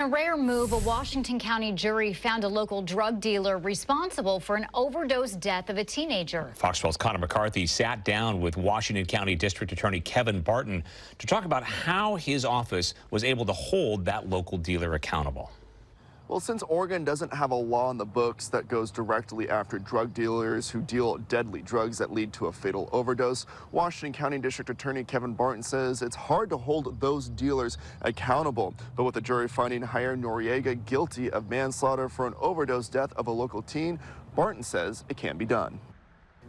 A rare move, a Washington County jury found a local drug dealer responsible for an overdose death of a teenager. Fox 12's Connor McCarthy sat down with Washington County District Attorney Kevin Barton to talk about how his office was able to hold that local dealer accountable. Well, since Oregon doesn't have a law on the books that goes directly after drug dealers who deal deadly drugs that lead to a fatal overdose, Washington County District Attorney Kevin Barton says it's hard to hold those dealers accountable. But with the jury finding Jair Noriega guilty of manslaughter for an overdose death of a local teen, Barton says it can be done.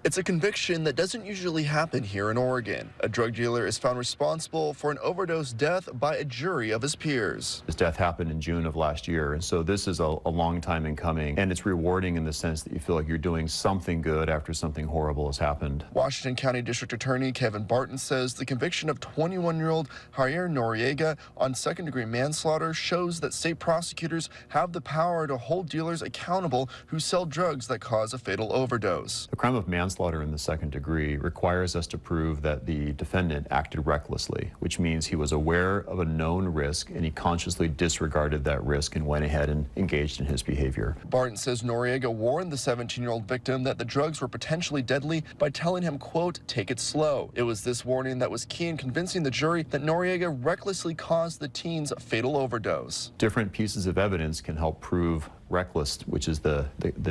It's a conviction that doesn't usually happen here in Oregon. A drug dealer is found responsible for an overdose death by a jury of his peers. This death happened in June of last year, and so this is a long time in coming, and it's rewarding in the sense that you feel like you're doing something good after something horrible has happened. Washington County District Attorney Kevin Barton says the conviction of 21-year-old Jair Noriega on second-degree manslaughter shows that state prosecutors have the power to hold dealers accountable who sell drugs that cause a fatal overdose. The crime of manslaughter in the second degree requires us to prove that the defendant acted recklessly, which means he was aware of a known risk and he consciously disregarded that risk and went ahead and engaged in his behavior. Barton says Noriega warned the 17-year-old victim that the drugs were potentially deadly by telling him, quote, "take it slow." It was this warning that was key in convincing the jury that Noriega recklessly caused the teen's fatal overdose. Different pieces of evidence can help prove reckless, which is the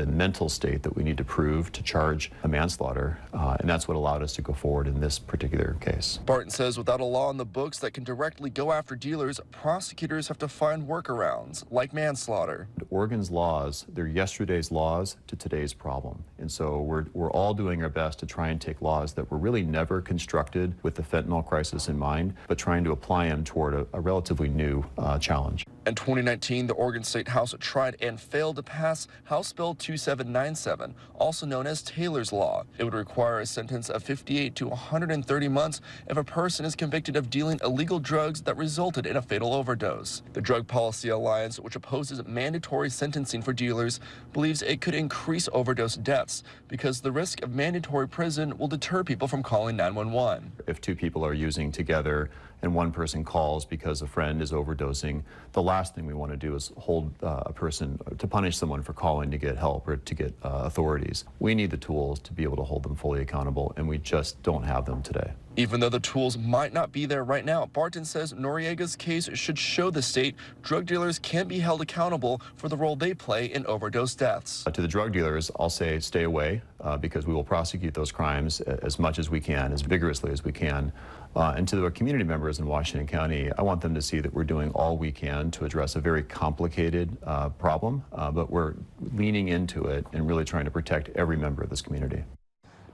mental state that we need to prove to charge a manslaughter, and that's what allowed us to go forward in this particular case. Barton says without a law on the books that can directly go after dealers, prosecutors have to find workarounds, like manslaughter. Oregon's laws, they're yesterday's laws to today's problem, and so we're all doing our best to try and take laws that were really never constructed with the fentanyl crisis in mind, but trying to apply them toward a relatively new challenge. In 2019, the Oregon State House tried and failed to pass House Bill 2797, also known as Taylor's Law. It would require a sentence of 58 to 130 months if a person is convicted of dealing illegal drugs that resulted in a fatal overdose. The Drug Policy Alliance, which opposes mandatory sentencing for dealers, believes it could increase overdose deaths because the risk of mandatory prison will deter people from calling 911. If two people are using together and one person calls because a friend is overdosing, the last thing we want to do is hold a person to punish someone for calling to get help or to get authorities. We need the tools to be able to hold them fully accountable, and we just don't have them today. Even though the tools might not be there right now, Barton says Noriega's case should show the state drug dealers can be held accountable for the role they play in overdose deaths. To the drug dealers, I'll say stay away because we will prosecute those crimes as much as we can, as vigorously as we can. And to the community members in Washington County, I want them to see that we're doing all we can to address a very complicated problem, but we're leaning into it and really trying to protect every member of this community.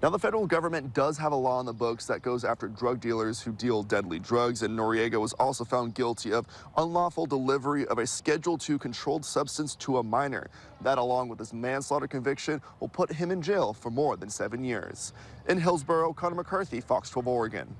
Now, the federal government does have a law on the books that goes after drug dealers who deal deadly drugs, and Noriega was also found guilty of unlawful delivery of a Schedule II controlled substance to a minor. That, along with his manslaughter conviction, will put him in jail for more than 7 years. In Hillsborough, Connor McCarthy, Fox 12 Oregon.